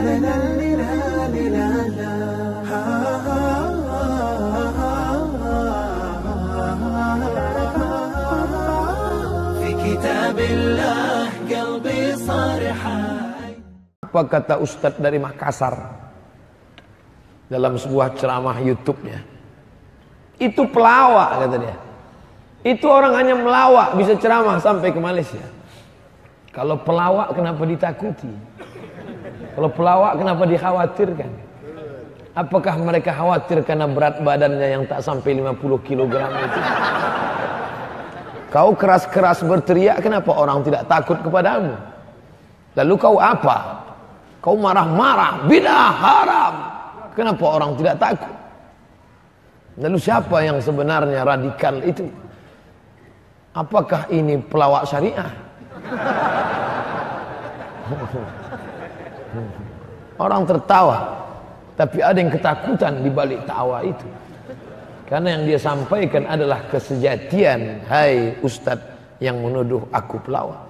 Apa kata Ustadz dari Makassar dalam sebuah ceramah YouTube-nya? Itu pelawak, kata dia. Itu orang hanya melawak bisa ceramah sampai ke Malaysia. Kalau pelawak kenapa ditakuti? Kalau pelawak kenapa dikhawatirkan? Apakah mereka khawatir karena berat badannya yang tak sampai 50 kg itu? Kau keras-keras berteriak, kenapa orang tidak takut kepadamu? Lalu kau apa? Kau marah-marah, bidah, haram. Kenapa orang tidak takut? Lalu siapa yang sebenarnya radikal itu? Apakah ini pelawak syariah? Orang tertawa, tapi ada yang ketakutan di balik tawa itu. Karena yang dia sampaikan adalah kesejatian. Hai Ustadz yang menuduh aku pelawak.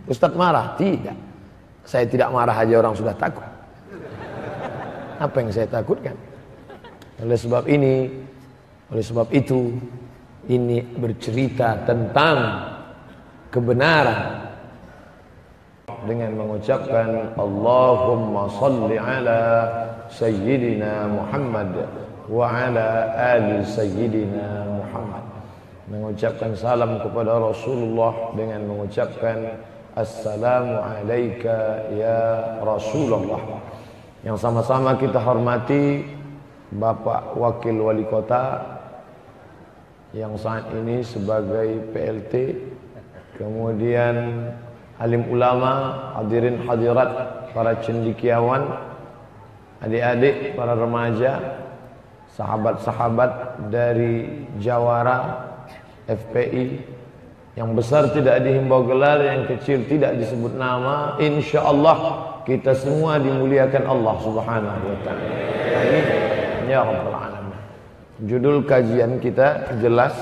Ustadz marah? Tidak. Saya tidak marah aja orang sudah takut. Apa yang saya takutkan? Oleh sebab ini, oleh sebab itu, ini bercerita tentang kebenaran dengan mengucapkan Allahumma salli ala Sayyidina Muhammad wa ala ali Sayyidina Muhammad. Mengucapkan salam kepada Rasulullah dengan mengucapkan Assalamu alayka ya Rasulullah. Yang sama-sama kita hormati Bapak Wakil Wali Kota yang saat ini sebagai PLT, kemudian alim ulama, hadirin hadirat, para cendekiawan, adik-adik, para remaja, sahabat-sahabat dari Jawara FPI, yang besar tidak dihimbau gelar, yang kecil tidak disebut nama. Insya Allah kita semua dimuliakan Allah Subhanahu wa ta'ala. Amin ya rabbal alamin. Judul kajian kita jelas,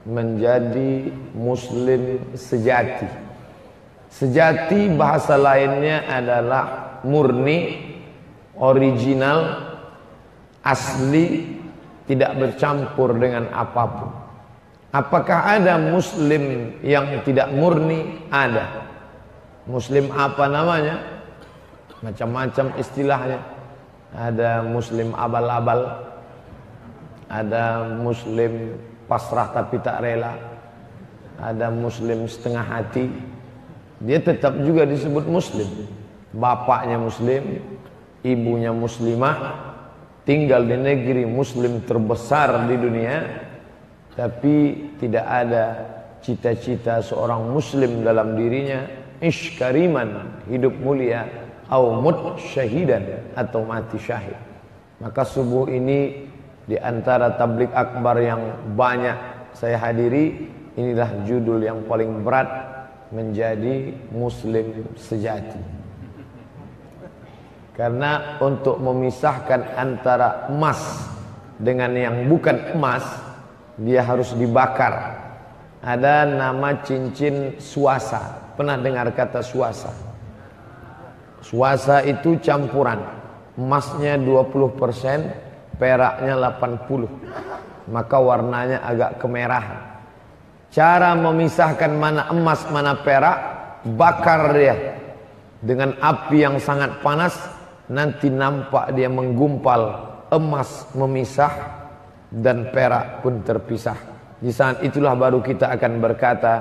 menjadi muslim sejati. Sejati bahasa lainnya adalah murni, original, asli, tidak bercampur dengan apapun. Apakah ada muslim yang tidak murni? Ada. Muslim apa namanya? Macam-macam istilahnya. Ada muslim abal-abal, ada muslim pasrah tapi tak rela, ada muslim setengah hati. Dia tetap juga disebut muslim. Bapaknya muslim, ibunya muslimah, tinggal di negeri muslim terbesar di dunia, tapi tidak ada cita-cita seorang muslim dalam dirinya. Ish kariman, hidup mulia, au mut syahidan, atau mati syahid. Maka subuh ini di antara tablik akbar yang banyak saya hadiri, inilah judul yang paling berat, menjadi muslim sejati. Karena untuk memisahkan antara emas dengan yang bukan emas, dia harus dibakar. Ada nama cincin suasa. Pernah dengar kata suasa? Suasa itu campuran. Emasnya 20%, peraknya 80%. Maka warnanya agak kemerahan. Cara memisahkan mana emas, mana perak, bakar dia dengan api yang sangat panas. Nanti nampak dia menggumpal, emas memisah dan perak pun terpisah. Di saat itulah baru kita akan berkata,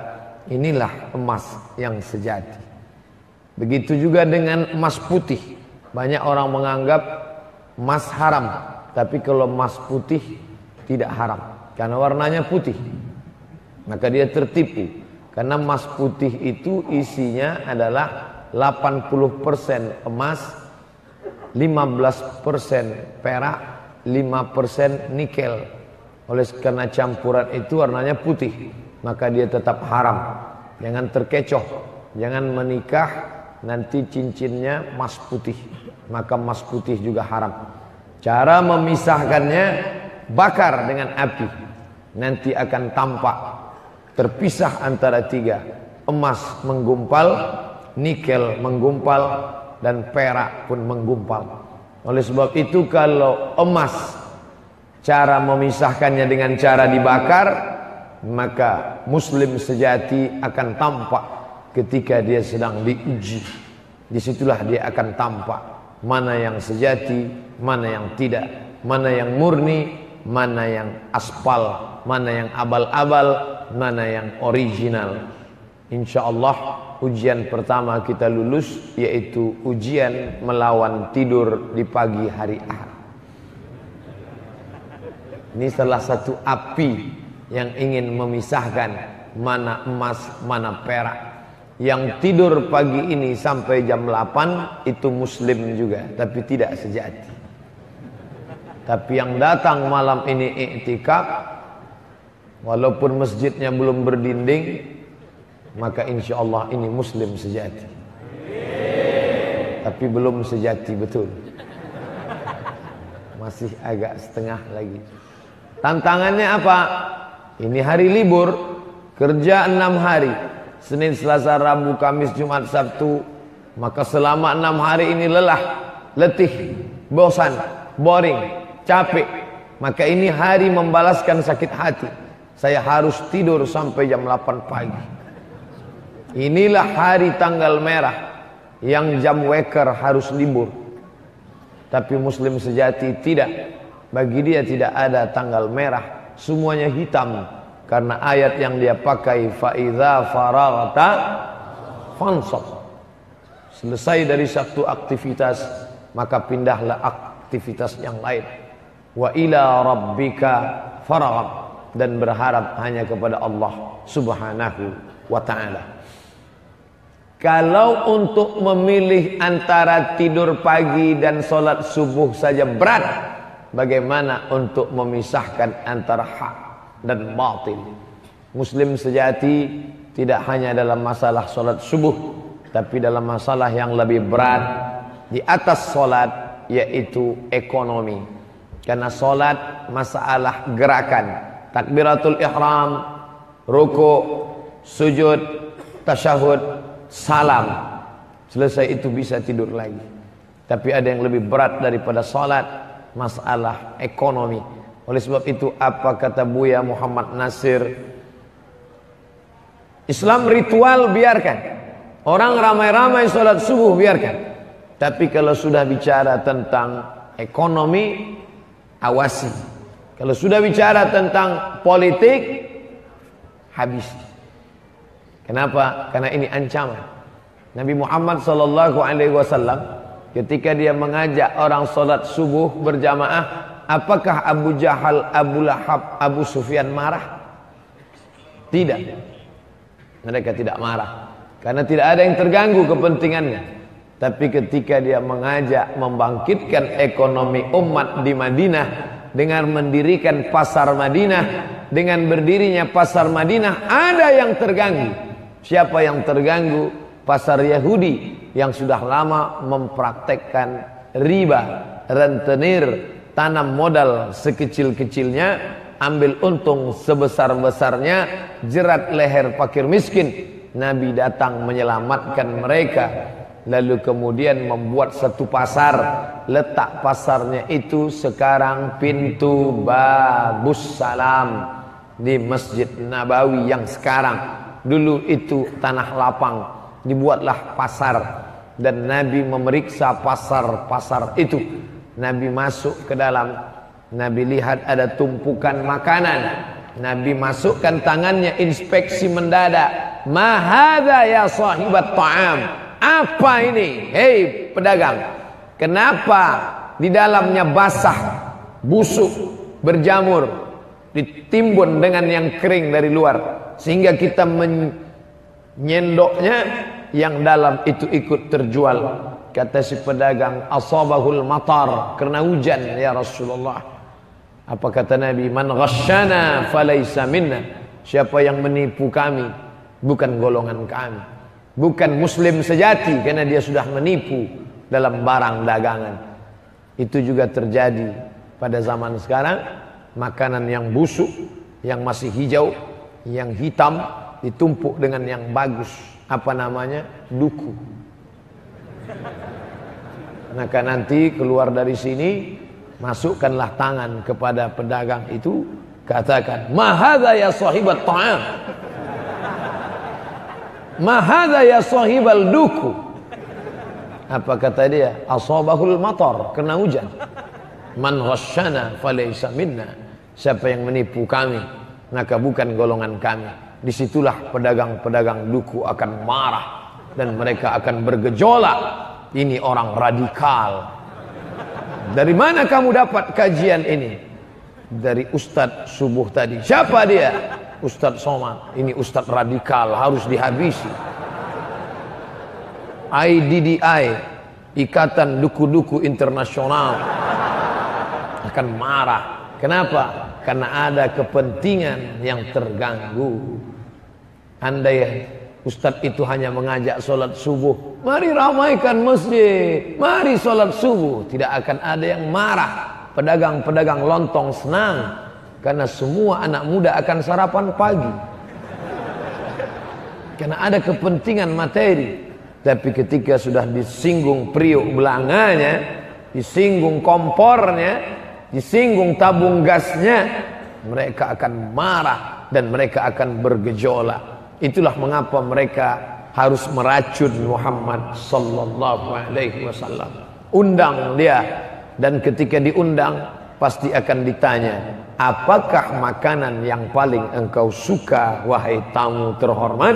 inilah emas yang sejati. Begitu juga dengan emas putih. Banyak orang menganggap emas haram, tapi kalau emas putih tidak haram karena warnanya putih. Maka dia tertipu, karena emas putih itu isinya adalah 80% emas, 15% perak, 5% nikel. Oleh karena campuran itu warnanya putih, maka dia tetap haram. Jangan terkecoh, jangan menikah nanti cincinnya emas putih, maka emas putih juga haram. Cara memisahkannya, bakar dengan api, nanti akan tampak terpisah antara tiga. Emas menggumpal, nikel menggumpal, dan perak pun menggumpal. Oleh sebab itu kalau emas cara memisahkannya dengan cara dibakar, maka muslim sejati akan tampak ketika dia sedang diuji. Disitulah dia akan tampak mana yang sejati, mana yang tidak, mana yang murni, mana yang aspal, mana yang abal-abal, mana yang original. InsyaAllah ujian pertama kita lulus, yaitu ujian melawan tidur di pagi hari Ahad. Ini salah satu api yang ingin memisahkan mana emas, mana perak. Yang tidur pagi ini sampai jam 8 itu muslim juga, tapi tidak sejati. Tapi yang datang malam ini i'tikaf, walaupun masjidnya belum berdinding, maka insya Allah ini muslim sejati. Tapi belum sejati betul. Masih agak setengah lagi. Tantangannya apa? Ini hari libur, kerja 6 hari. Senin, Selasa, Rabu, Kamis, Jumat, Sabtu. Maka selama 6 hari ini lelah, letih, bosan, boring, capek. Maka ini hari membalaskan sakit hati. Saya harus tidur sampai jam 8 pagi. Inilah hari tanggal merah yang jam waker harus libur. Tapi muslim sejati tidak. Bagi dia tidak ada tanggal merah, semuanya hitam. Karena ayat yang dia pakai, fa idza faraghta fansab. Selesai dari satu aktivitas, maka pindahlah aktivitas yang lain. Wa ila rabbika faraghab, dan berharap hanya kepada Allah Subhanahu wa ta'ala. Kalau untuk memilih antara tidur pagi dan sholat subuh saja berat, bagaimana untuk memisahkan antara hak dan batil? Muslim sejati tidak hanya dalam masalah sholat subuh, tapi dalam masalah yang lebih berat di atas sholat, yaitu ekonomi. Karena sholat masalah gerakan, takbiratul ihram, ruku, sujud, tasyahud, salam, selesai itu bisa tidur lagi. Tapi ada yang lebih berat daripada sholat, masalah ekonomi. Oleh sebab itu apa kata Buya Muhammad Nasir, Islam ritual biarkan, orang ramai-ramai sholat subuh biarkan. Tapi kalau sudah bicara tentang ekonomi, awasi. Kalau sudah bicara tentang politik, habis. Kenapa? Karena ini ancaman. Nabi Muhammad SAW ketika dia mengajak orang sholat subuh berjamaah, apakah Abu Jahal, Abu Lahab, Abu Sufyan marah? Tidak. Mereka tidak marah, karena tidak ada yang terganggu kepentingannya. Tapi ketika dia mengajak membangkitkan ekonomi umat di Madinah dengan mendirikan pasar Madinah, dengan berdirinya pasar Madinah, ada yang terganggu. Siapa yang terganggu? Pasar Yahudi yang sudah lama mempraktekkan riba, rentenir, tanam modal sekecil-kecilnya, ambil untung sebesar-besarnya, jerat leher fakir miskin. Nabi datang menyelamatkan mereka. Lalu kemudian membuat satu pasar. Letak pasarnya itu sekarang pintu Babus Salam di Masjid Nabawi yang sekarang. Dulu itu tanah lapang, dibuatlah pasar. Dan Nabi memeriksa pasar-pasar itu. Nabi masuk ke dalam, Nabi lihat ada tumpukan makanan. Nabi masukkan tangannya, inspeksi mendadak. Ma hadza ya sahibat ta'am, apa ini? Hei pedagang, kenapa di dalamnya basah, busuk, berjamur, ditimbun dengan yang kering dari luar, sehingga kita menyendoknya, yang dalam itu ikut terjual. Kata si pedagang, asabahul matar, karena hujan ya Rasulullah. Apa kata Nabi? Man ghasyana falaysa minna, siapa yang menipu kami bukan golongan kami, bukan muslim sejati, karena dia sudah menipu dalam barang dagangan. Itu juga terjadi pada zaman sekarang. Makanan yang busuk, yang masih hijau, yang hitam, ditumpuk dengan yang bagus. Apa namanya? Duku. Maka nanti keluar dari sini, masukkanlah tangan kepada pedagang itu, katakan, "Ma hadza ya sahibat ta'am? Ma hadza ya sahibal duku?" Apa kata dia? "Asabahul matar," kena hujan. "Man ghasyana falaysa minna." Siapa yang menipu kami, maka bukan golongan kami. Disitulah pedagang-pedagang duku akan marah dan mereka akan bergejolak. Ini orang radikal. Dari mana kamu dapat kajian ini? Dari Ustadz subuh tadi. Siapa dia? Ustadz Somad. Ini Ustadz radikal, harus dihabisi. IDDI, Ikatan Duku-Duku Internasional, akan marah. Kenapa? Karena ada kepentingan yang terganggu. Andai Ustadz itu hanya mengajak sholat subuh, mari ramaikan masjid, mari sholat subuh, tidak akan ada yang marah. Pedagang-pedagang lontong senang, karena semua anak muda akan sarapan pagi. Karena ada kepentingan materi. Tapi ketika sudah disinggung periuk belanganya, disinggung kompornya, disinggung tabung gasnya, mereka akan marah dan mereka akan bergejolak. Itulah mengapa mereka harus meracun Muhammad sallallahu alaihi wasallam. Undang dia, dan ketika diundang pasti akan ditanya, "Apakah makanan yang paling engkau suka wahai tamu terhormat?"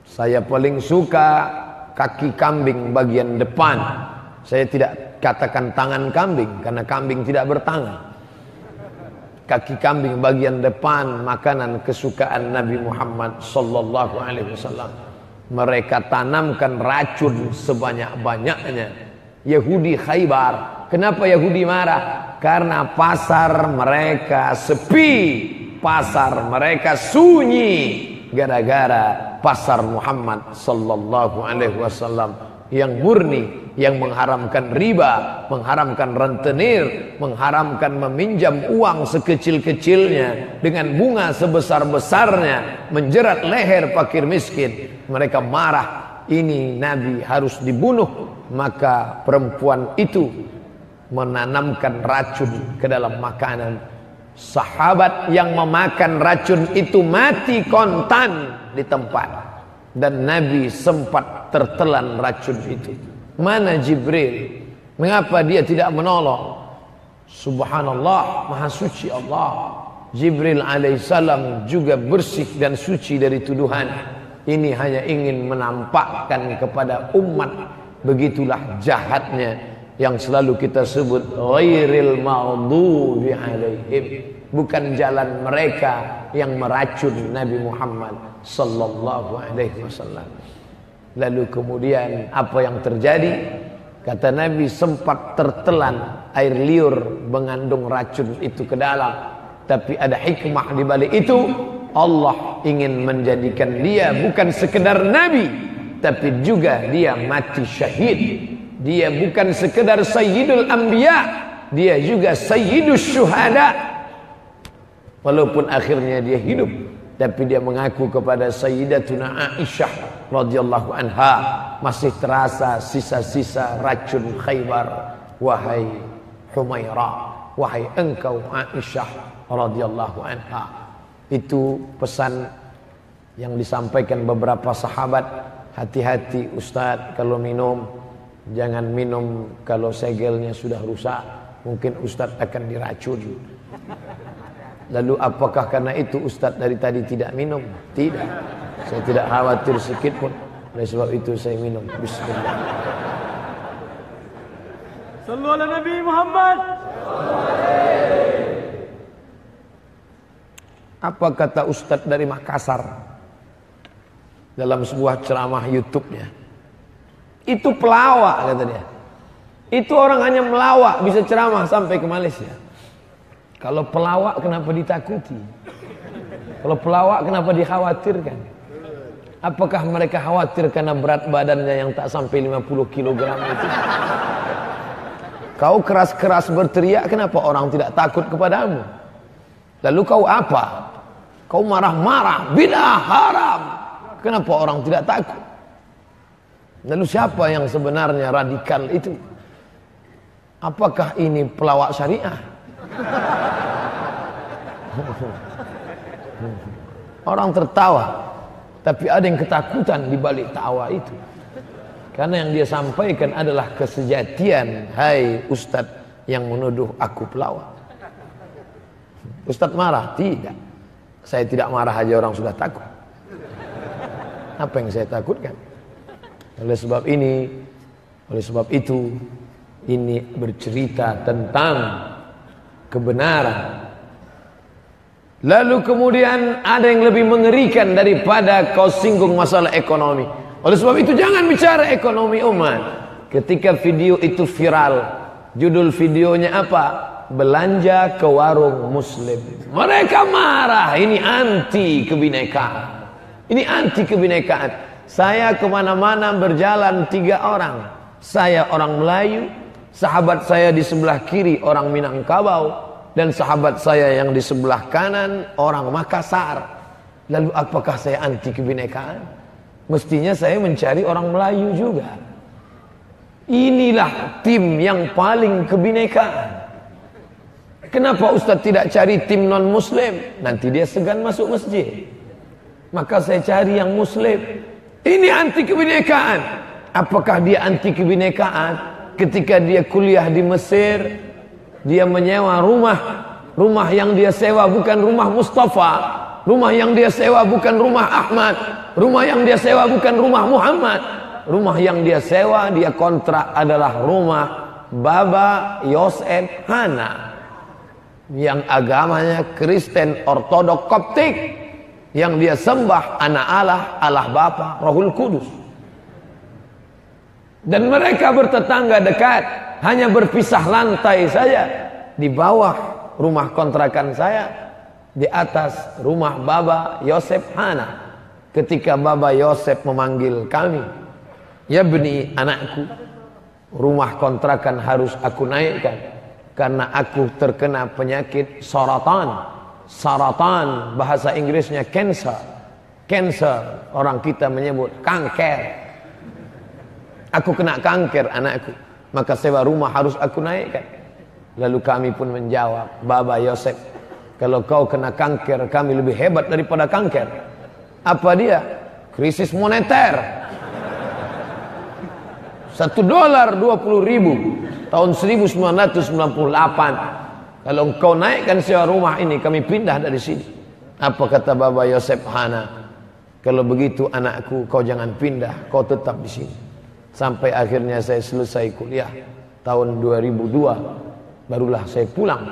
"Saya paling suka kaki kambing bagian depan." Saya tidak katakan tangan kambing karena kambing tidak bertangan. Kaki kambing bagian depan makanan kesukaan Nabi Muhammad sallallahu alaihi wasallam. Mereka tanamkan racun sebanyak-banyaknya. Yahudi Khaybar. Kenapa Yahudi marah? Karena pasar mereka sepi, pasar mereka sunyi, gara-gara pasar Muhammad sallallahu alaihi wasallam yang murni, yang mengharamkan riba, mengharamkan rentenir, mengharamkan meminjam uang sekecil-kecilnya dengan bunga sebesar-besarnya, menjerat leher fakir miskin. Mereka marah, ini Nabi harus dibunuh. Maka perempuan itu menanamkan racun ke dalam makanan. Sahabat yang memakan racun itu mati kontan di tempat. Dan Nabi sempat tertelan racun itu. Mana Jibril? Mengapa dia tidak menolong? Subhanallah, maha suci Allah. Jibril alaihissalam juga bersih dan suci dari tuduhan. Ini hanya ingin menampakkan kepada umat, begitulah jahatnya yang selalu kita sebut ghairil maghdubi alaihim, bukan jalan mereka yang meracun Nabi Muhammad sallallahu alaihi wasallam. Lalu kemudian apa yang terjadi? Kata Nabi, sempat tertelan air liur mengandung racun itu ke dalam. Tapi ada hikmah di balik itu. Allah ingin menjadikan dia bukan sekedar Nabi, tapi juga dia mati syahid. Dia bukan sekedar Sayyidul Anbiya, dia juga Sayyidus Syuhada. Walaupun akhirnya dia hidup, tapi dia mengaku kepada Sayyidatuna Aisyah radhiyallahu anha, masih terasa sisa-sisa racun Khaybar. Wahai Humairah, wahai engkau Aisyah radhiyallahu anha. Itu pesan yang disampaikan beberapa sahabat. Hati-hati Ustadz kalau minum, jangan minum kalau segelnya sudah rusak, mungkin Ustadz akan diracun. Lalu apakah karena itu Ustadz dari tadi tidak minum? Tidak, saya tidak khawatir sedikit pun. Oleh sebab itu saya minum. Bismillah. Sallu ala Nabi Muhammad. Apa kata Ustadz dari Makassar dalam sebuah ceramah YouTube-nya? Itu pelawak kata dia. Itu orang hanya melawak bisa ceramah sampai ke Malaysia. Kalau pelawak kenapa ditakuti? Kalau pelawak kenapa dikhawatirkan? Apakah mereka khawatir karena berat badannya yang tak sampai 50 kg itu? Kau keras-keras berteriak, kenapa orang tidak takut kepadamu? Lalu kau apa? Kau marah-marah, bid'ah haram. Kenapa orang tidak takut? Lalu siapa yang sebenarnya radikal itu? Apakah ini pelawak syariah? Orang tertawa, tapi ada yang ketakutan di balik tawa itu. Karena yang dia sampaikan adalah kesejatian. Hai Ustadz yang menuduh aku pelawak. Ustadz marah? Tidak. Saya tidak marah aja orang sudah takut. Apa yang saya takutkan? Oleh sebab ini, oleh sebab itu, ini bercerita tentang kebenaran. Lalu kemudian ada yang lebih mengerikan daripada kau singgung masalah ekonomi. Oleh sebab itu jangan bicara ekonomi umat. Ketika video itu viral, judul videonya apa? Belanja ke warung muslim. Mereka marah, ini anti kebinekaan. Ini anti kebinekaan. Saya kemana-mana berjalan 3 orang. Saya orang Melayu, sahabat saya di sebelah kiri orang Minangkabau, dan sahabat saya yang di sebelah kanan orang Makassar. Lalu apakah saya anti kebinekaan? Mestinya saya mencari orang Melayu juga. Inilah tim yang paling kebinekaan. Kenapa Ustaz tidak cari tim non muslim? Nanti dia segan masuk masjid. Maka saya cari yang muslim. Ini anti kebinekaan. Apakah dia anti kebinekaan ketika dia kuliah di Mesir? Dia menyewa rumah yang dia sewa bukan rumah Mustafa, rumah yang dia sewa bukan rumah Ahmad, rumah yang dia sewa bukan rumah Muhammad, rumah yang dia sewa, dia kontrak adalah rumah Baba Yosef Hana yang agamanya Kristen Ortodok Koptik, yang dia sembah anak Allah, Allah Bapa, Rohul Kudus. Dan mereka bertetangga dekat, hanya berpisah lantai saja. Di bawah rumah kontrakan saya, di atas rumah Baba Yosef Hana. Ketika Baba Yosef memanggil kami, ya beni anakku, rumah kontrakan harus aku naikkan karena aku terkena penyakit saratan. Saratan bahasa Inggrisnya cancer. Cancer orang kita menyebut kanker. Aku kena kanker anakku, maka sewa rumah harus aku naikkan. Lalu kami pun menjawab, Baba Yosef, kalau kau kena kanker, kami lebih hebat daripada kanker. Apa dia? Krisis moneter. $1.20.000 tahun 1998. Kalau kau naikkan sewa rumah ini, kami pindah dari sini. Apa kata Baba Yosef Hana? Kalau begitu anakku, kau jangan pindah, kau tetap di sini. Sampai akhirnya saya selesai kuliah tahun 2002, barulah saya pulang.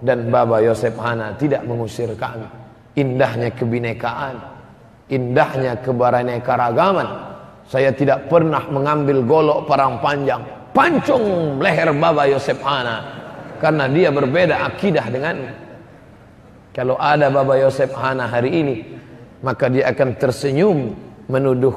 Dan Baba Yosef Hana tidak mengusir kami. Indahnya kebinekaan, indahnya keberaneka-ragaman. Saya tidak pernah mengambil golok parang panjang, pancung leher Baba Yosef Hana, karena dia berbeda akidah denganmu. Kalau ada Baba Yosef Hana hari ini, maka dia akan tersenyum menuduh,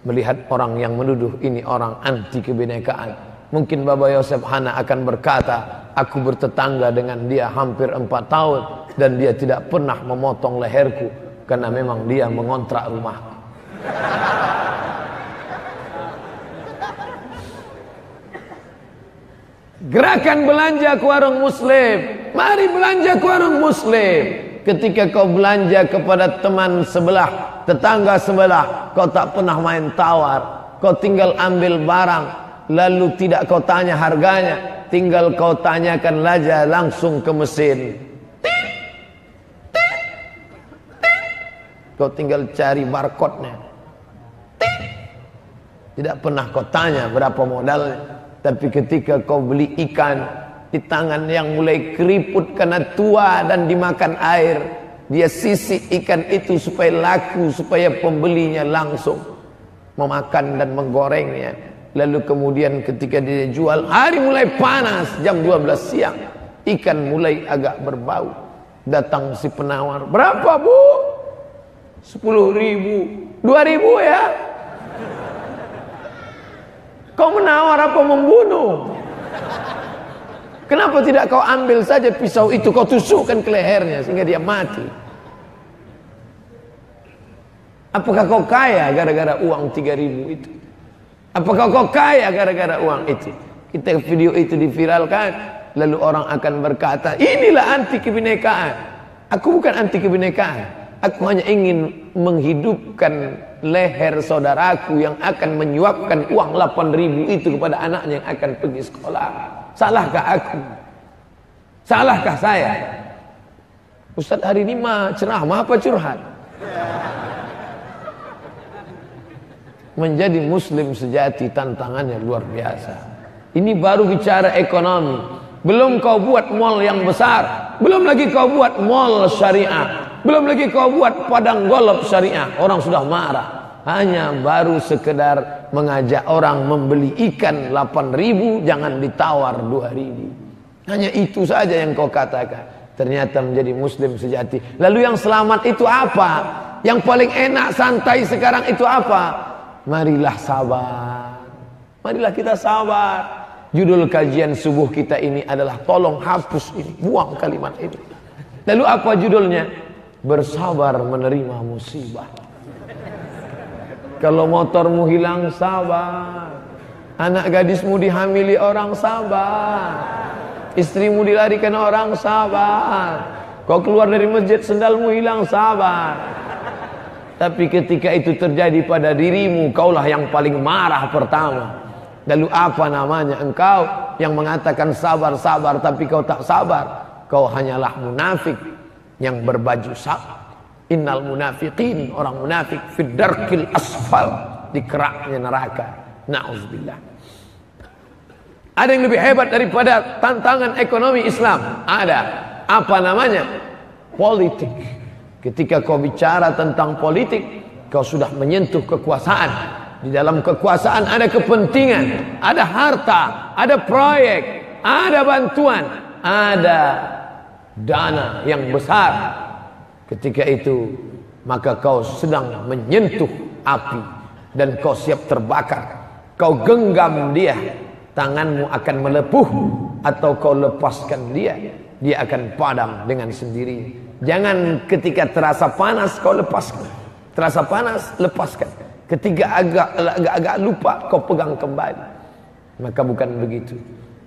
melihat orang yang menuduh ini orang anti kebinekaan. Mungkin Baba Yosef Hana akan berkata, aku bertetangga dengan dia hampir 4 tahun dan dia tidak pernah memotong leherku karena memang dia mengontrak rumah. Gerakan belanja ke warung muslim. Mari belanja ke warung muslim. Ketika kau belanja kepada teman sebelah, tetangga sebelah, kau tak pernah main tawar. Kau tinggal ambil barang, lalu tidak kau tanya harganya, tinggal kau tanyakan saja langsung ke mesin. Kau tinggal cari barcode-nya. Tidak pernah kau tanya berapa modalnya. Tapi ketika kau beli ikan di tangan yang mulai keriput karena tua dan dimakan air, dia sisik ikan itu supaya laku, supaya pembelinya langsung memakan dan menggorengnya. Lalu kemudian ketika dia jual, hari mulai panas, jam 12 siang, ikan mulai agak berbau. Datang si penawar, berapa bu? 10.000, 2.000 ya? Kau menawar apa membunuh? Kenapa tidak kau ambil saja pisau itu, kau tusukkan ke lehernya sehingga dia mati? Apakah kau kaya gara-gara uang 3.000 itu? Apakah kau kaya gara-gara uang itu? Kita video itu diviralkan, lalu orang akan berkata, inilah anti kebinekaan. Aku bukan anti kebinekaan. Aku hanya ingin menghidupkan leher saudaraku yang akan menyuapkan uang 8.000 itu kepada anaknya yang akan pergi sekolah. Salahkah aku? Salahkah saya? Ustaz hari ini mah ceramah apa curhat? Menjadi muslim sejati tantangannya luar biasa. Ini baru bicara ekonomi. Belum kau buat mall yang besar, belum lagi kau buat mall syariah, belum lagi kau buat padang golf syariah. Orang sudah marah. Hanya baru sekedar mengajak orang membeli ikan 8.000, jangan ditawar 2.000. Hanya itu saja yang kau katakan. Ternyata menjadi muslim sejati. Lalu yang selamat itu apa? Yang paling enak santai sekarang itu apa? Marilah sabar. Marilah kita sabar. Judul kajian subuh kita ini adalah tolong hapus ini, buang kalimat ini. Lalu apa judulnya? Bersabar menerima musibah. Kalau motormu hilang, sabar. Anak gadismu dihamili orang, sabar. Istrimu dilarikan orang, sabar. Kau keluar dari masjid, sendalmu hilang, sabar. Tapi ketika itu terjadi pada dirimu, kaulah yang paling marah pertama. Lalu apa namanya engkau yang mengatakan sabar-sabar tapi kau tak sabar? Kau hanyalah munafik yang berbaju sabar. Innal munafiqin, orang munafik fid darkil asfal, di keraknya neraka. Na'udzubillah. Ada yang lebih hebat daripada tantangan ekonomi Islam? Ada. Apa namanya? Politik. Ketika kau bicara tentang politik, kau sudah menyentuh kekuasaan. Di dalam kekuasaan ada kepentingan, ada harta, ada proyek, ada bantuan, ada dana yang besar. Ketika itu maka kau sedang menyentuh api dan kau siap terbakar. Kau genggam dia, tanganmu akan melepuh, atau kau lepaskan dia, dia akan padam dengan sendiri. Jangan ketika terasa panas kau lepaskan, terasa panas lepaskan. Ketika agak lupa kau pegang kembali. Maka bukan begitu.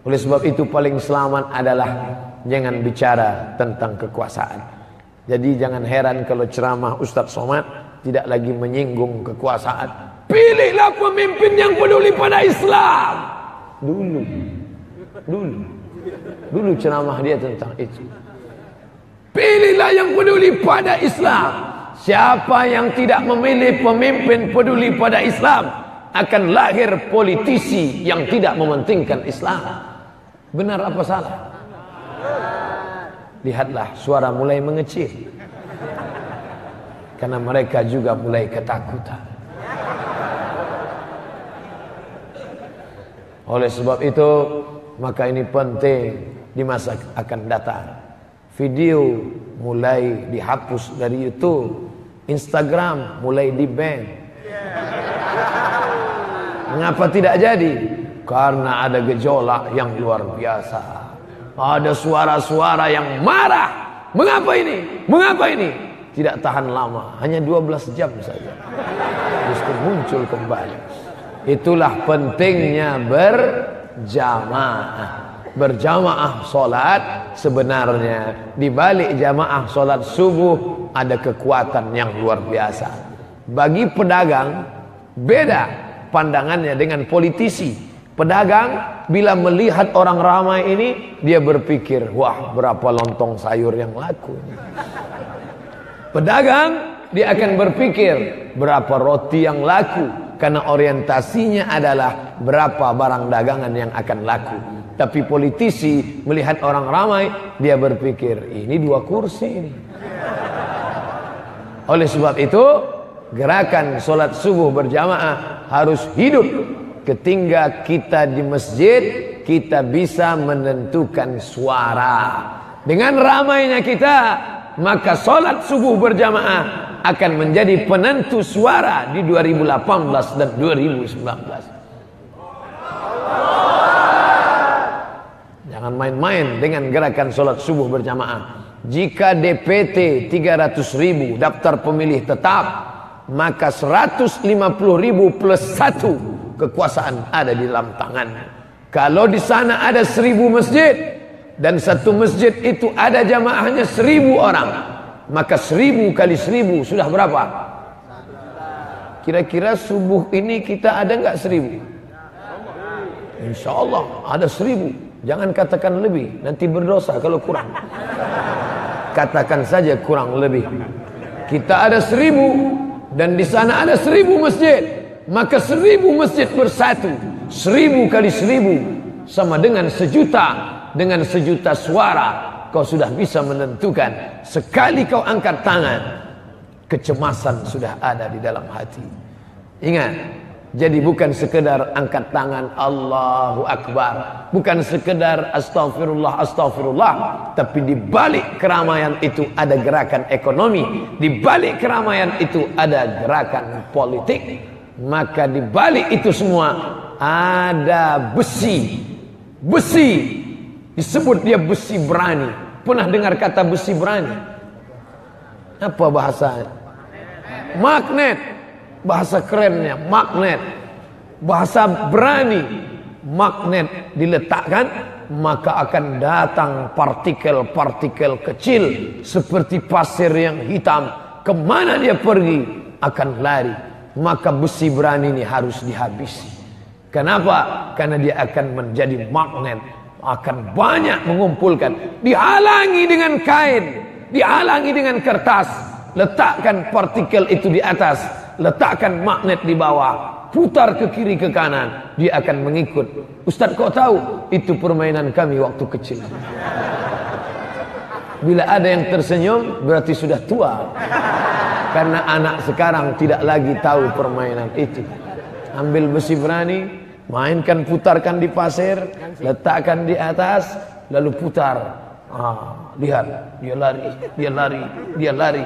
Oleh sebab itu paling selamat adalah jangan bicara tentang kekuasaan. Jadi jangan heran kalau ceramah Ustadz Somad tidak lagi menyinggung kekuasaan. Pilihlah pemimpin yang peduli pada Islam. Dulu ceramah dia tentang itu. Pilihlah yang peduli pada Islam. Siapa yang tidak memilih pemimpin peduli pada Islam, akan lahir politisi yang tidak mementingkan Islam. Benar apa salah? Lihatlah, suara mulai mengecil. Karena mereka juga mulai ketakutan. Oleh sebab itu, maka ini penting di masa akan datang. Video mulai dihapus dari YouTube, Instagram mulai di-ban. Mengapa tidak jadi? Karena ada gejolak yang luar biasa. Ada suara-suara yang marah. Mengapa ini? Mengapa ini? Tidak tahan lama, hanya 12 jam saja. Justru muncul kembali. Itulah pentingnya berjamaah. Berjamaah solat, sebenarnya di balik jamaah solat subuh ada kekuatan yang luar biasa. Bagi pedagang beda pandangannya dengan politisi. Pedagang bila melihat orang ramai ini, dia berpikir, wah berapa lontong sayur yang laku. Pedagang dia akan berpikir berapa roti yang laku, karena orientasinya adalah berapa barang dagangan yang akan laku. Tapi politisi melihat orang ramai, dia berpikir ini 2 kursi ini. Oleh sebab itu, gerakan solat subuh berjamaah harus hidup. Ketika kita di masjid, kita bisa menentukan suara. Dengan ramainya kita, maka solat subuh berjamaah akan menjadi penentu suara di 2018 dan 2019. Jangan main-main dengan gerakan solat subuh berjamaah. Jika DPT 300.000 daftar pemilih tetap, maka 150.000 plus 1 kekuasaan ada di dalam tangannya. Kalau di sana ada 1000 masjid dan satu masjid itu ada jamaahnya 1000 orang, maka 1000 kali 1000 sudah berapa? Kira-kira subuh ini kita ada nggak 1000? Insya Allah ada 1000. Jangan katakan lebih, nanti berdosa kalau kurang. Katakan saja kurang lebih. Kita ada 1000 dan di sana ada 1000 masjid, maka 1000 masjid bersatu. 1000 kali 1000 sama dengan 1 juta. Dengan 1 juta suara kau sudah bisa menentukan. Sekali kau angkat tangan, kecemasan sudah ada di dalam hati. Ingat, jadi bukan sekedar angkat tangan Allahu Akbar, bukan sekedar astagfirullah astagfirullah, tapi di balik keramaian itu ada gerakan ekonomi, di balik keramaian itu ada gerakan politik, maka di balik itu semua ada besi. Besi disebut dia besi berani. Pernah dengar kata besi berani? Apa bahasanya? Magnet. Bahasa kerennya magnet. Bahasa berani. Magnet diletakkan, maka akan datang partikel-partikel kecil seperti pasir yang hitam. Kemana dia pergi akan lari. Maka besi berani ini harus dihabisi. Kenapa? Karena dia akan menjadi magnet, akan banyak mengumpulkan. Dihalangi dengan kain, dihalangi dengan kertas. Letakkan partikel itu di atas, letakkan magnet di bawah, putar ke kiri ke kanan, dia akan mengikut. Ustaz, kau tahu? Itu permainan kami waktu kecil. Bila ada yang tersenyum, berarti sudah tua. Karena anak sekarang tidak lagi tahu permainan itu. Ambil besi berani, mainkan, putarkan di pasir, letakkan di atas, lalu putar. Lihat, dia lari, dia lari, dia lari.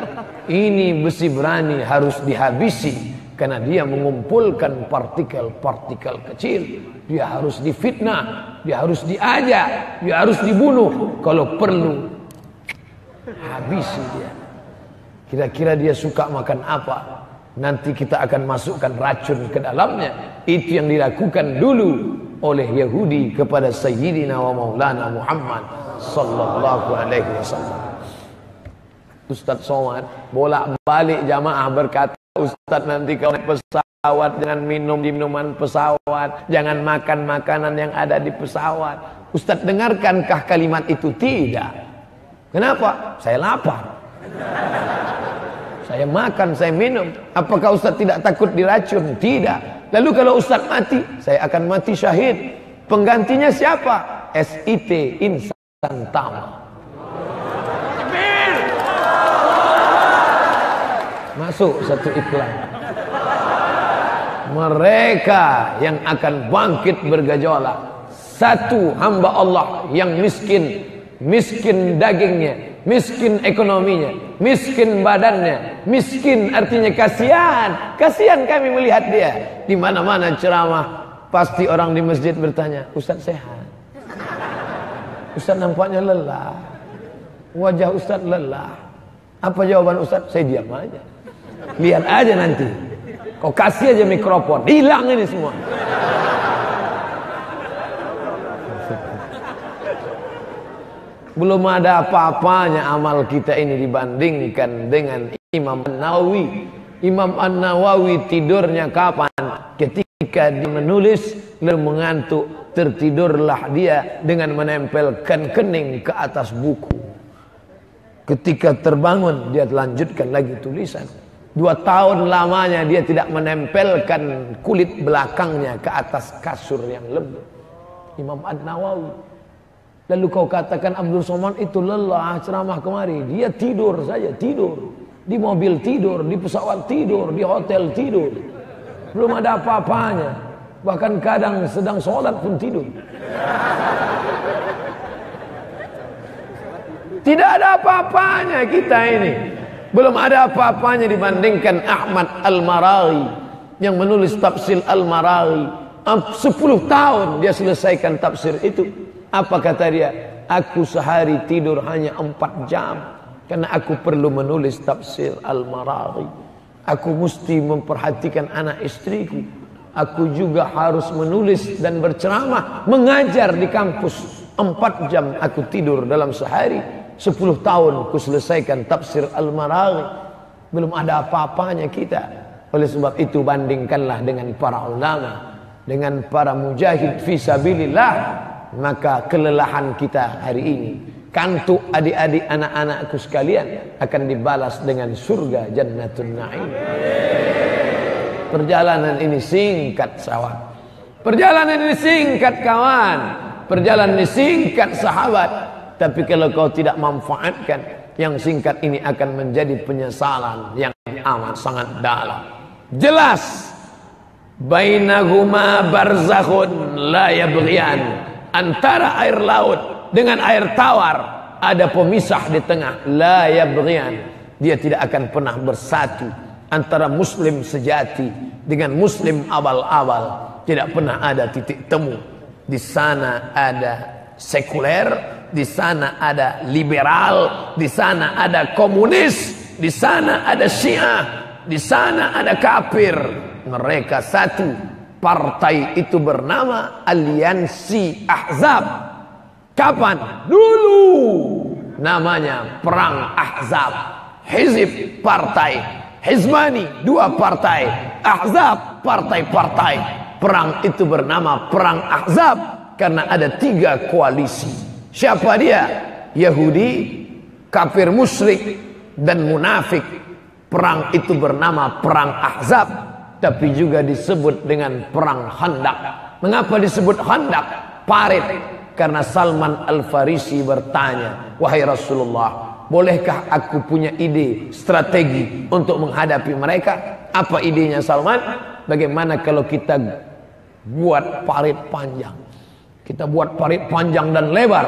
Ini besi berani harus dihabisi, karena dia mengumpulkan partikel-partikel kecil. Dia harus difitnah, dia harus diajak, dia harus dibunuh. Kalau perlu, habisi dia. Kira-kira dia suka makan apa? Nanti kita akan masukkan racun ke dalamnya. Itu yang dilakukan dulu oleh Yahudi kepada Sayyidina wa Maulana Muhammad sallallahu alaihi wasallam. Ustaz Somad bolak-balik jamaah berkata, Ustaz, nanti kau naik pesawat jangan minum di minuman pesawat, jangan makan makanan yang ada di pesawat. Ustaz, dengarkankah kalimat itu? Tidak. Kenapa? Saya lapar. Saya makan, saya minum. Apakah Ustaz tidak takut diracun? Tidak. Lalu kalau Ustaz mati, saya akan mati syahid. Penggantinya siapa? SIT, Insan Tama. Masuk satu iklan. Mereka yang akan bangkit bergejolak. Satu hamba Allah yang miskin. Miskin dagingnya, miskin ekonominya, miskin badannya. Miskin artinya kasihan. Kasihan kami melihat dia. Di mana-mana ceramah, pasti orang di masjid bertanya, Ustaz sehat? Ustaz nampaknya lelah. Wajah Ustaz lelah. Apa jawaban Ustaz? Saya diam aja. Lihat aja nanti. Kau kasih aja mikrofon, hilang ini semua. Belum ada apa-apanya amal kita ini dibandingkan dengan Imam An-Nawawi. Imam An-Nawawi tidurnya kapan? Ketika dia menulis lalu mengantuk, tertidurlah dia dengan menempelkan kening ke atas buku. Ketika terbangun dia lanjutkan lagi tulisan. 2 tahun lamanya dia tidak menempelkan kulit belakangnya ke atas kasur yang lembut. Imam An-Nawawi. Lalu kau katakan Abdul Somad itu lelah ceramah kemari. Dia tidur saja, tidur. Di mobil tidur, di pesawat tidur, di hotel tidur. Belum ada apa-apanya. Bahkan kadang sedang sholat pun tidur. Tidak ada apa-apanya kita ini. Belum ada apa-apanya dibandingkan Ahmad Al-Maraghi yang menulis tafsir Al-Maraghi. 10 tahun dia selesaikan tafsir itu. Apa kata dia? Aku sehari tidur hanya 4 jam karena aku perlu menulis tafsir Al-Maraghi. Aku mesti memperhatikan anak istriku. Aku juga harus menulis dan berceramah, mengajar di kampus. 4 jam aku tidur dalam sehari. 10 tahun ku selesaikan tafsir Al-Maraghi. Belum ada apa-apanya kita. Oleh sebab itu bandingkanlah dengan para ulama, dengan para mujahid fisabilillah, maka kelelahan kita hari ini, kantuk adik-adik anak-anakku sekalian akan dibalas dengan surga Jannatun Na'im. Perjalanan ini singkat sahabat. Perjalanan ini singkat kawan. Perjalanan ini singkat sahabat. Tapi kalau kau tidak manfaatkan, yang singkat ini akan menjadi penyesalan yang amat sangat dalam. Jelas bainahuma barzakhun la yabghiyan, antara air laut dengan air tawar ada pemisah di tengah, la yabghiyan, dia tidak akan pernah bersatu. Antara muslim sejati dengan muslim abal-abal tidak pernah ada titik temu. Di sana ada sekuler, di sana ada liberal, di sana ada komunis, di sana ada Syiah, di sana ada kafir. Mereka satu. Partai itu bernama Aliansi Ahzab. Kapan? Dulu namanya Perang Ahzab. Hizib partai, Hizbani 2 partai, Ahzab partai-partai. Perang itu bernama Perang Ahzab karena ada 3 koalisi. Siapa dia? Yahudi, kafir musyrik, dan munafik. Perang itu bernama Perang Ahzab, tapi juga disebut dengan Perang Khandaq. Mengapa disebut Khandaq? Parit. Karena Salman Al-Farisi bertanya, wahai Rasulullah, bolehkah aku punya ide, strategi untuk menghadapi mereka? Apa idenya Salman? Bagaimana kalau kita buat parit panjang? Kita buat parit panjang dan lebar,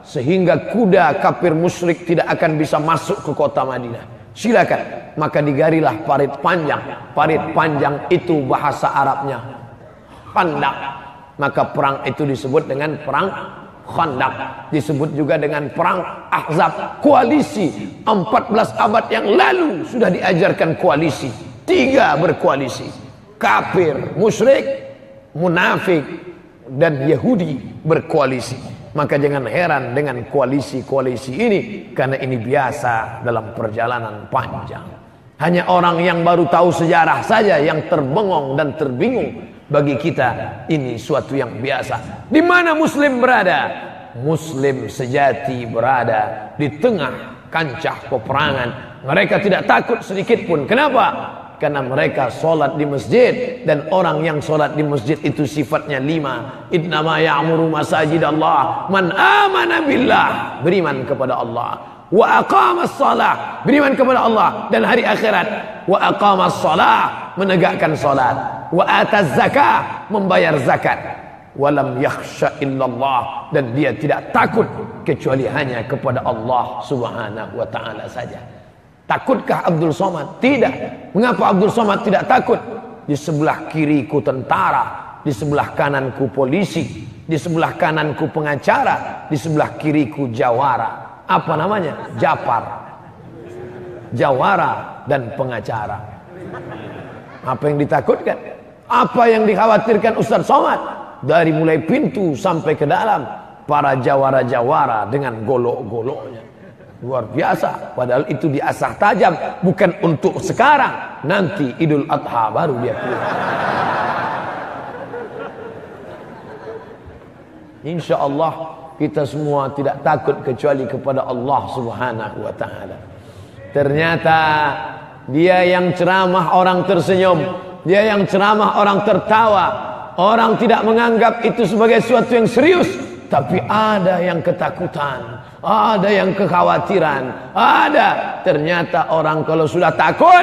sehingga kuda kafir musyrik tidak akan bisa masuk ke kota Madinah. Silakan. Maka digarilah parit panjang. Parit panjang itu bahasa Arabnya Khandaq. Maka perang itu disebut dengan Perang Khandaq. Disebut juga dengan Perang Ahzab. Koalisi 14 abad yang lalu sudah diajarkan koalisi. 3 berkoalisi. Kafir, musyrik, munafik, dan Yahudi berkoalisi. Maka jangan heran dengan koalisi-koalisi ini, karena ini biasa dalam perjalanan panjang. Hanya orang yang baru tahu sejarah saja yang terbengong dan terbingung. Bagi kita ini suatu yang biasa. Di mana muslim berada? Muslim sejati berada di tengah kancah peperangan. Mereka tidak takut sedikit pun. Kenapa? Karena mereka sholat di masjid, dan orang yang sholat di masjid itu sifatnya 5. Innama ya'muru masajidallah man amana billah, beriman kepada Allah, wa aqamas shalah, beriman kepada Allah dan hari akhirat, wa aqamas shalah, menegakkan salat, wa ataz zakah, membayar zakat, walam yakhsha illallah, dan dia tidak takut kecuali hanya kepada Allah Subhanahu wa taala saja. Takutkah Abdul Somad? Tidak. Mengapa Abdul Somad tidak takut? Di sebelah kiriku tentara, di sebelah kananku polisi, di sebelah kananku pengacara, di sebelah kiriku jawara. Apa namanya? Japar. Jawara dan pengacara. Apa yang ditakutkan? Apa yang dikhawatirkan Ustaz Somad? Dari mulai pintu sampai ke dalam, para jawara-jawara dengan golok-goloknya. Luar biasa. Padahal itu diasah tajam, bukan untuk sekarang. Nanti Idul Adha baru dia keluar. Insya Allah kita semua tidak takut kecuali kepada Allah Subhanahu wa ta'ala. Ternyata dia yang ceramah orang tersenyum, dia yang ceramah orang tertawa. Orang tidak menganggap itu sebagai sesuatu yang serius, tapi ada yang ketakutan, ada yang kekhawatiran, ada. Ternyata orang kalau sudah takut,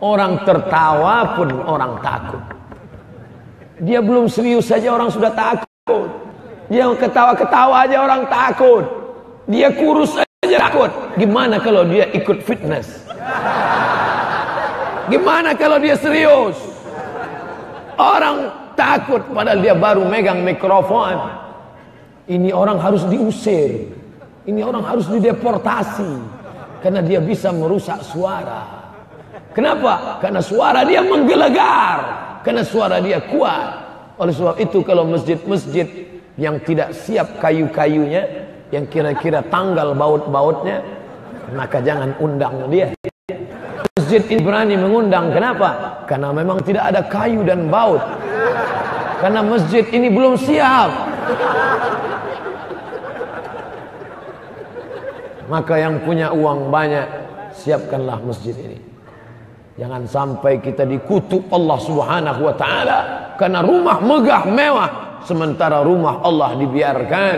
orang tertawa pun orang takut. Dia belum serius saja orang sudah takut. Dia ketawa-ketawa aja orang takut. Dia kurus aja takut. Gimana kalau dia ikut fitness? Gimana kalau dia serius? Orang takut padahal dia baru megang mikrofon. Ini orang harus diusir. Ini orang harus dideportasi. Karena dia bisa merusak suara. Kenapa? Karena suara dia menggelegar, karena suara dia kuat. Oleh sebab itu kalau masjid-masjid yang tidak siap kayu-kayunya, yang kira-kira tanggal baut-bautnya, maka jangan undang dia. Masjid ini berani mengundang, kenapa? Karena memang tidak ada kayu dan baut. Karena masjid ini belum siap. Maka yang punya uang banyak, siapkanlah masjid ini. Jangan sampai kita dikutuk Allah Subhanahu wa taala karena rumah megah mewah, sementara rumah Allah dibiarkan.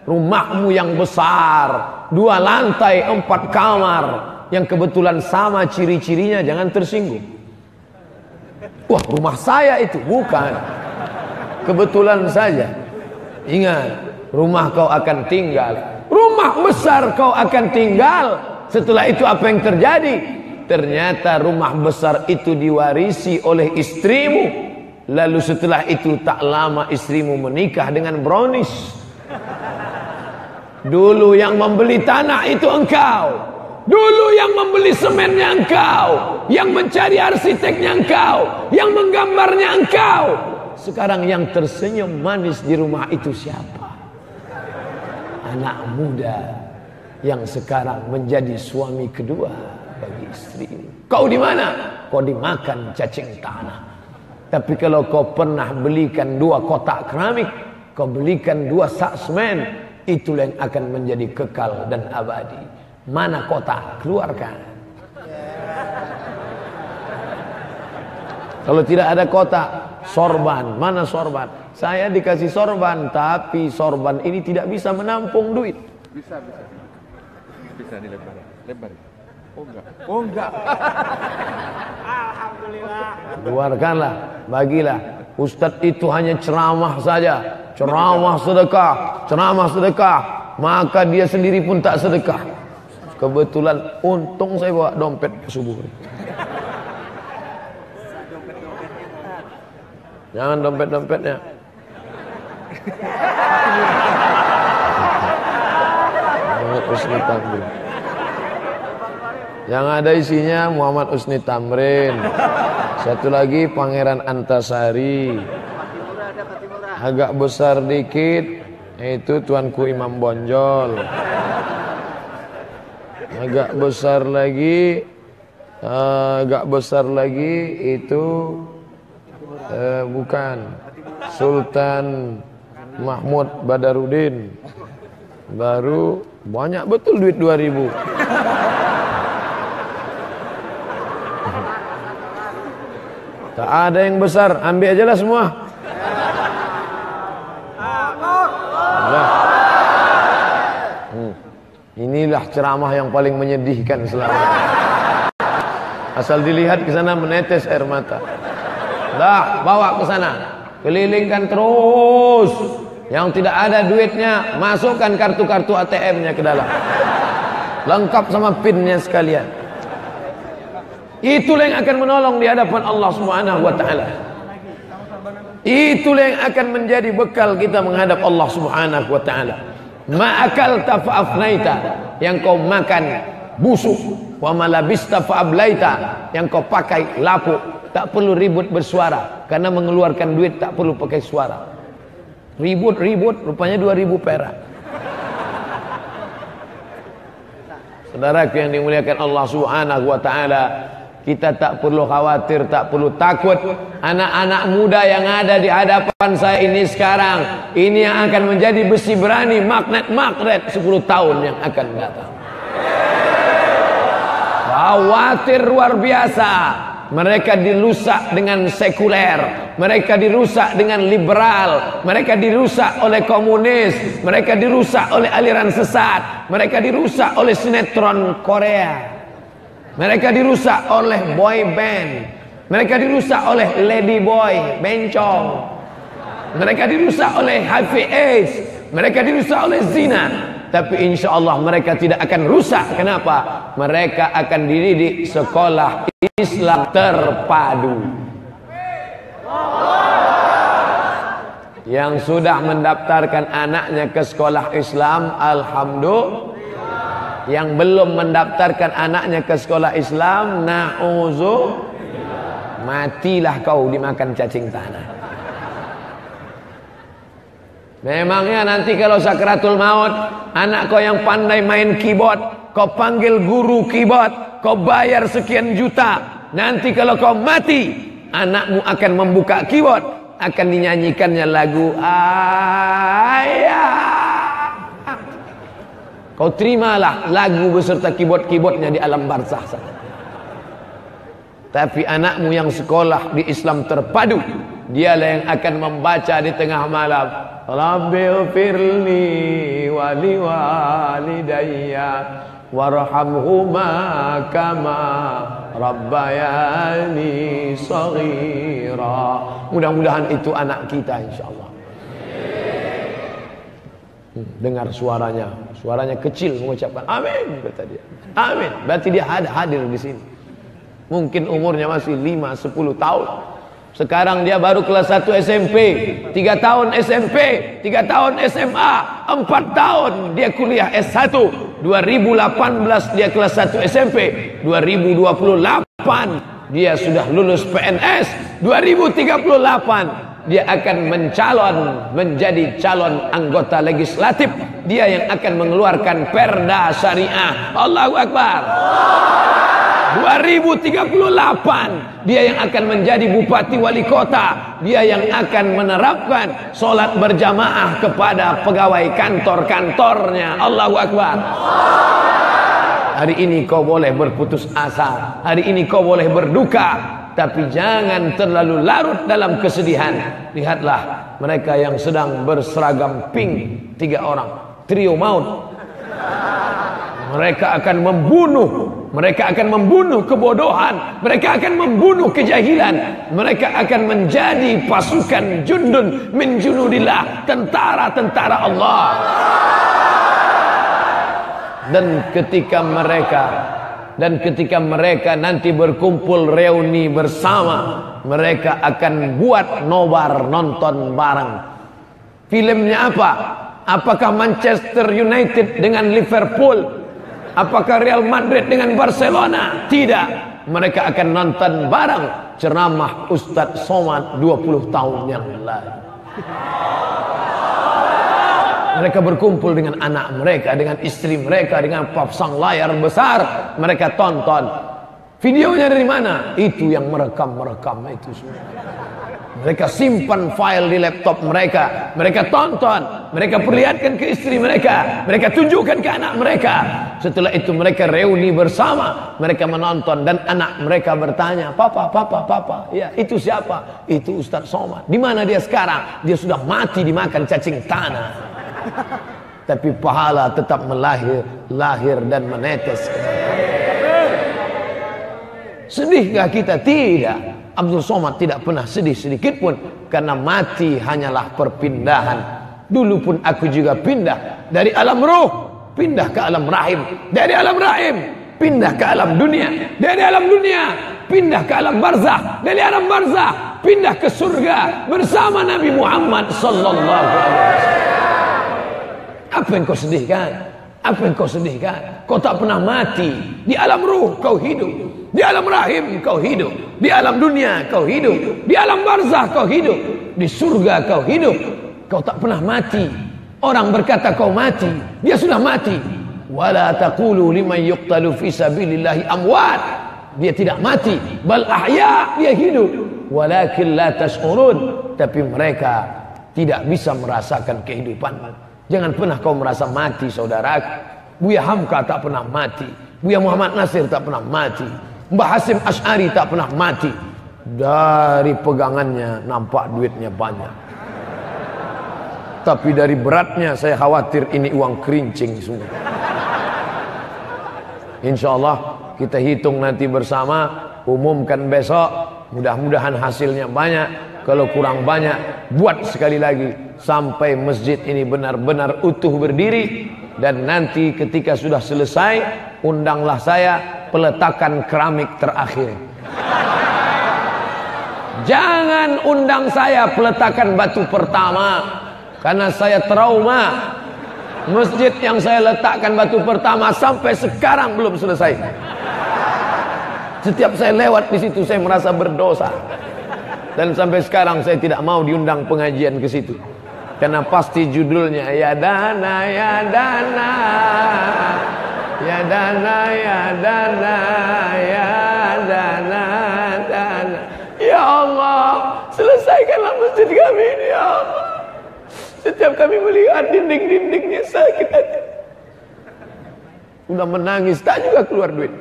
Rumahmu yang besar, 2 lantai 4 kamar, yang kebetulan sama ciri-cirinya, jangan tersinggung. Wah, rumah saya itu. Bukan, kebetulan saja. Ingat, rumah kau akan tinggal, rumah besar kau akan tinggal. Setelah itu apa yang terjadi? Ternyata rumah besar itu diwarisi oleh istrimu. Lalu setelah itu tak lama istrimu menikah dengan brownies. Dulu yang membeli tanah itu engkau, dulu yang membeli semennya engkau, yang mencari arsiteknya engkau, yang menggambarnya engkau. Sekarang yang tersenyum manis di rumah itu siapa? Anak muda yang sekarang menjadi suami kedua bagi istrimu. Kau di mana? Kau dimakan cacing tanah. Tapi kalau kau pernah belikan 2 kotak keramik, kau belikan 2 sak semen, itulah yang akan menjadi kekal dan abadi. Mana kotak? Keluarkan. Kalau tidak ada kotak, sorban. Mana sorban? Saya dikasih sorban, tapi sorban ini tidak bisa menampung duit. Bisa dilebar. Oh enggak. Alhamdulillah. Keluarkanlah, bagilah. Ustadz itu hanya ceramah saja, ceramah sedekah, maka dia sendiri pun tak sedekah. Kebetulan untung saya bawa dompet ke subuh. Jangan dompet-dompetnya. Muhammad Husni Tamrin. Yang ada isinya Muhammad Husni Tamrin. Satu lagi Pangeran Antasari. Agak besar dikit itu Tuanku Imam Bonjol. Agak besar lagi itu bukan Sultan Mahmud Badarudin. Baru banyak betul duit 2000. Tak ada yang besar, ambil aja lah semua. Inilah ceramah yang paling menyedihkan selama. Asal dilihat ke sana menetes air mata. Dah, bawa ke sana, kelilingkan terus. Yang tidak ada duitnya, masukkan kartu-kartu ATM-nya ke dalam. Lengkap sama PIN-nya sekalian. Itulah yang akan menolong di hadapan Allah Subhanahu wa taala. Itulah yang akan menjadi bekal kita menghadap Allah Subhanahu wa taala. Ma'akalta fa'afnaita, yang kau makan busuk. Wa malabista fa'ablaita, yang kau pakai lapuk. Tak perlu ribut bersuara, karena mengeluarkan duit tak perlu pakai suara. Ribut rupanya 2000 perak. Saudaraku yang dimuliakan Allah Subhanahu wa taala, kita tak perlu khawatir, tak perlu takut. Anak-anak muda yang ada di hadapan saya ini sekarang, ini yang akan menjadi besi berani, magnet 10 tahun yang akan datang. Khawatir luar biasa. Mereka dirusak dengan sekuler, mereka dirusak dengan liberal, mereka dirusak oleh komunis, mereka dirusak oleh aliran sesat, mereka dirusak oleh sinetron Korea, mereka dirusak oleh boy band, mereka dirusak oleh lady boy, bencong, mereka dirusak oleh HIV/AIDS, mereka dirusak oleh zina. Tapi insya Allah mereka tidak akan rusak. Kenapa? Mereka akan dididik sekolah Islam terpadu. Yang sudah mendaftarkan anaknya ke sekolah Islam, alhamdulillah. yang belum mendaftarkan anaknya ke sekolah Islam, matilah kau dimakan cacing tanah. Memangnya nanti kalau sakratul maut, anak kau yang pandai main keyboard, kau panggil guru keyboard, kau bayar sekian juta, nanti kalau kau mati, anakmu akan membuka keyboard, akan dinyanyikannya lagu ayah. Kau terimalah lagu beserta keyboard-keyboardnya di alam barzah sana. Tapi anakmu yang sekolah di Islam terpadu, dialah yang akan membaca di tengah malam, Rabbighfirli wa liwalidayya warhamhuma kama rabbayani shaghira. Mudah-mudahan itu anak kita insyaallah. Dengar suaranya kecil mengucapkan amin, kata dia. Amin, berarti dia hadir di sini. Mungkin umurnya masih 5-10 tahun. Sekarang dia baru kelas 1 SMP, 3 tahun SMP, 3 tahun SMA, 4 tahun dia kuliah S1. 2018 dia kelas 1 SMP, 2028 dia sudah lulus PNS, 2038 dia akan menjadi calon anggota legislatif. Dia yang akan mengeluarkan perda syariah. Allahu Akbar. 2038 dia yang akan menjadi bupati wali kota. Dia yang akan menerapkan sholat berjamaah kepada pegawai kantor-kantornya. Allahu Akbar. Hari ini kau boleh berputus asa, hari ini kau boleh berduka, tapi jangan terlalu larut dalam kesedihan. Lihatlah mereka yang sedang berseragam pink, 3 orang, trio maut. Mereka akan membunuh kebodohan, mereka akan membunuh kejahilan, mereka akan menjadi pasukan jundun min junudillah, tentara-tentara Allah. Dan ketika mereka nanti berkumpul reuni bersama, mereka akan buat nobar nonton bareng. Filmnya apa? Apakah Manchester United dengan Liverpool? Apakah Real Madrid dengan Barcelona? Tidak. Mereka akan nonton bareng ceramah Ustadz Somad 20 tahun yang lalu. Mereka berkumpul dengan anak mereka, dengan istri mereka, dengan pasang layar besar. Mereka tonton. Videonya dari mana? Itu yang merekam itu semua. Mereka simpan file di laptop mereka. Mereka tonton. Mereka perlihatkan ke istri mereka. Mereka tunjukkan ke anak mereka. Setelah itu mereka reuni bersama. Mereka menonton dan anak mereka bertanya, Papa. Ya, itu siapa? Itu Ustadz Somad. Di mana dia sekarang? Dia sudah mati dimakan cacing tanah. Tapi pahala tetap lahir dan menetes. Sedihkah kita? Tidak. Abdul Somad tidak pernah sedih sedikit pun, karena mati hanyalah perpindahan. Dulu pun aku juga pindah dari alam ruh, pindah ke alam rahim, dari alam rahim pindah ke alam dunia, dari alam dunia pindah ke alam barzah, dari alam barzah pindah ke surga bersama Nabi Muhammad sallallahu alaihi wasallam. Apa yang kau sedihkan? Apa yang kau sedihkan? Kau tak pernah mati. Di alam ruh kau hidup, di alam rahim kau hidup, di alam dunia kau hidup, di alam barzah kau hidup, di surga kau hidup. Kau tak pernah mati. Orang berkata kau mati, dia sudah mati. Wala taqulu liman yuqtalu fi sabilillahi amwat. Dia tidak mati, bal ahya, dia hidup. Walakin la tash'urun. Tapi mereka tidak bisa merasakan kehidupan. Jangan pernah kau merasa mati, saudara. Buya Hamka tak pernah mati, Buya Muhammad Nasir tak pernah mati, Mbah Hasim Asy'ari tak pernah mati. Dari pegangannya nampak duitnya banyak, tapi dari beratnya saya khawatir ini uang kerincing semua. Insyaallah kita hitung nanti bersama, umumkan besok. Mudah-mudahan hasilnya banyak. Kalau kurang banyak, buat sekali lagi sampai masjid ini benar-benar utuh berdiri. Dan nanti ketika sudah selesai, undanglah saya peletakan keramik terakhir. Jangan undang saya peletakan batu pertama, karena saya trauma. Masjid yang saya letakkan batu pertama sampai sekarang belum selesai. Setiap saya lewat di situ saya merasa berdosa. Dan sampai sekarang saya tidak mau diundang pengajian ke situ. Karena pasti judulnya ya dana ya dana. Ya dana ya dana ya dana dana. Ya Allah, selesaikanlah masjid kami ini ya Allah. Setiap kami melihat dinding-dindingnya sakit hati. Sudah menangis tak juga keluar duit.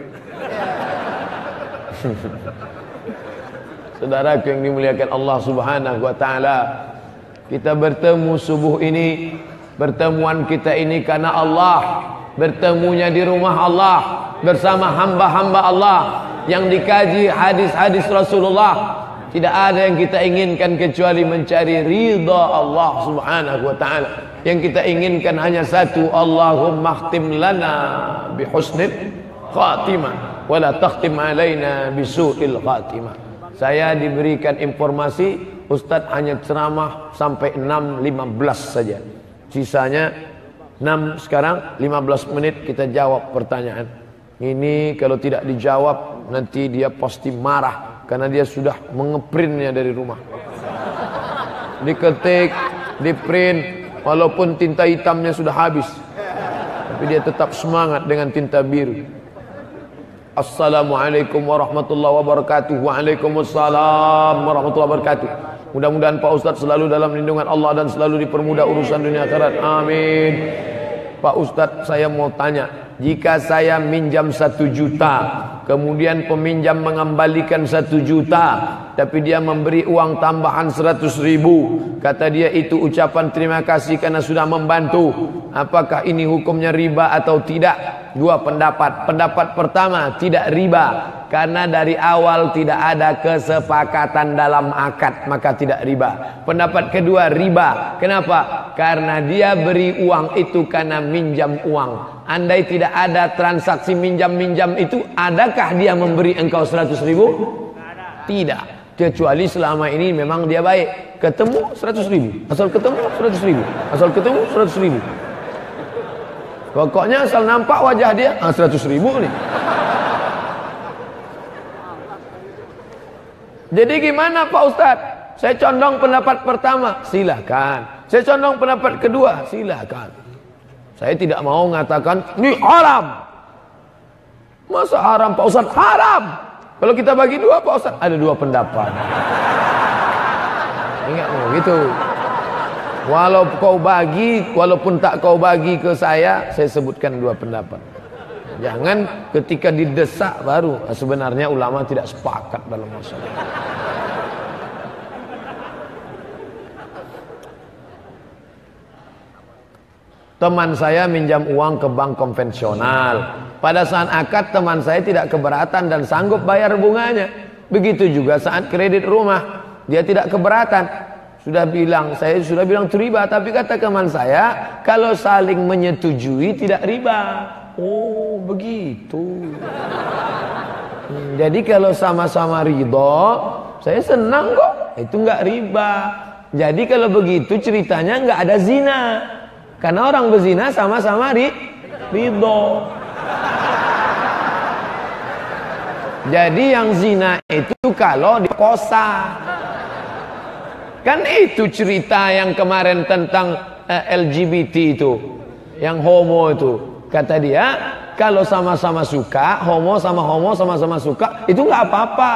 Saudaraku yang dimuliakan Allah Subhanahu wa taala, kita bertemu subuh ini, pertemuan kita ini karena Allah, bertemunya di rumah Allah bersama hamba-hamba Allah yang dikaji hadis-hadis Rasulullah. Tidak ada yang kita inginkan kecuali mencari ridha Allah Subhanahu wa taala. Yang kita inginkan hanya satu, Allahumma khtim lana bi husnil khatimah wa la takhtim alaina bi su'il khatimah. Saya diberikan informasi Ustadz hanya ceramah sampai 6.15 saja. Sisanya 6 sekarang 15 menit kita jawab pertanyaan. Ini kalau tidak dijawab nanti dia pasti marah. Karena dia sudah mengeprintnya dari rumah. Diketik, diprint, walaupun tinta hitamnya sudah habis. Tapi dia tetap semangat dengan tinta biru. Assalamualaikum warahmatullahi wabarakatuh. Waalaikumsalam warahmatullahi wabarakatuh. Mudah-mudahan Pak Ustadz selalu dalam lindungan Allah dan selalu dipermudah urusan dunia akhirat. Amin. Pak Ustadz, saya mau tanya, jika saya minjam 1 juta, kemudian peminjam mengembalikan 1 juta, tapi dia memberi uang tambahan 100.000, kata dia itu ucapan terima kasih karena sudah membantu, apakah ini hukumnya riba atau tidak? Dua pendapat. Pendapat pertama, tidak riba, karena dari awal tidak ada kesepakatan dalam akad, maka tidak riba. Pendapat kedua, riba. Kenapa? Karena dia beri uang itu karena minjam uang. Andai tidak ada transaksi minjam-minjam itu, adakah dia memberi engkau 100.000? Tidak. Kecuali selama ini memang dia baik. Ketemu 100.000, asal ketemu 100.000, asal ketemu 100.000. Pokoknya asal nampak wajah dia, 100.000 nih. Jadi gimana Pak Ustadz? Saya condong pendapat pertama, silakan. Saya condong pendapat kedua, silakan. Saya tidak mau mengatakan ini haram. Masa haram Pak Ustadz? Haram. Kalau kita bagi dua Pak Ustadz, ada dua pendapat. Enggak mau gitu. Walau kau bagi, walaupun tak kau bagi ke saya sebutkan dua pendapat. Jangan ketika didesak baru sebenarnya ulama tidak sepakat dalam masalah. Teman saya minjam uang ke bank konvensional. Pada saat akad teman saya tidak keberatan dan sanggup bayar bunganya. Begitu juga saat kredit rumah, dia tidak keberatan. Saya sudah bilang itu riba, tapi kata teman saya, kalau saling menyetujui tidak riba. Oh, begitu. Jadi kalau sama-sama ridho, saya senang kok. Itu enggak riba. Jadi kalau begitu ceritanya enggak ada zina. Karena orang berzina sama-sama ridho. Jadi yang zina itu kalau diperkosa. Kan itu cerita yang kemarin tentang LGBT itu, yang homo itu. Kata dia, kalau sama-sama suka, homo sama-sama suka, itu nggak apa-apa.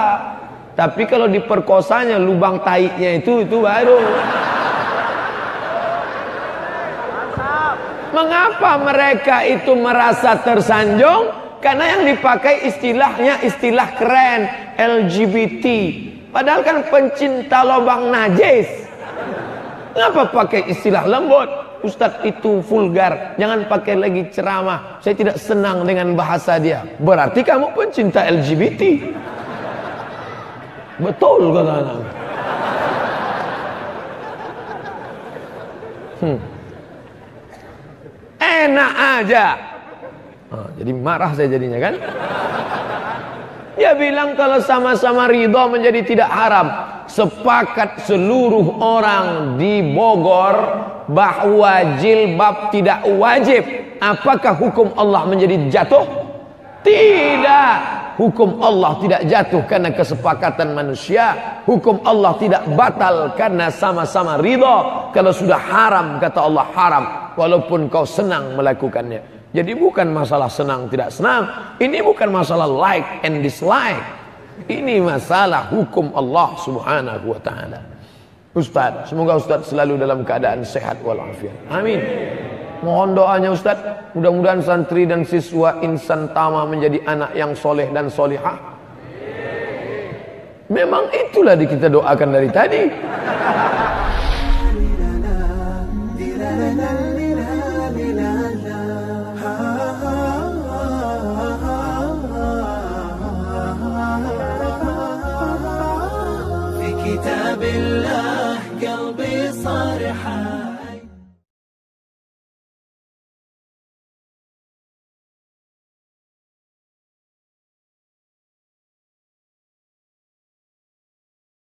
Tapi kalau diperkosanya, lubang taiknya itu baru. Mengapa mereka itu merasa tersanjung? Karena yang dipakai istilahnya istilah keren, LGBT. Padahal kan pencinta lubang najis. Ngapa pakai istilah lembut? Ustadz itu vulgar, jangan pakai lagi ceramah. Saya tidak senang dengan bahasa dia. Berarti kamu pencinta LGBT. Betul kata anak. Enak aja. Jadi marah saya jadinya kan. Dia bilang kalau sama-sama ridho menjadi tidak haram. sepakat seluruh orang di Bogor bahwa jilbab tidak wajib. Apakah hukum Allah menjadi jatuh? Tidak. Hukum Allah tidak jatuh karena kesepakatan manusia. Hukum Allah tidak batal karena sama-sama ridha. Kalau sudah haram, kata Allah haram, walaupun kau senang melakukannya. Jadi bukan masalah senang tidak senang. Ini bukan masalah like and dislike. Ini masalah hukum Allah subhanahu wa ta'ala. Ustaz, semoga Ustaz selalu dalam keadaan sehat walafiat. Amin. Mohon doanya Ustaz, mudah-mudahan santri dan siswa Insan Tama menjadi anak yang soleh dan solihah. Memang itulah kita doakan dari tadi. كتاب الله قلبي صار حال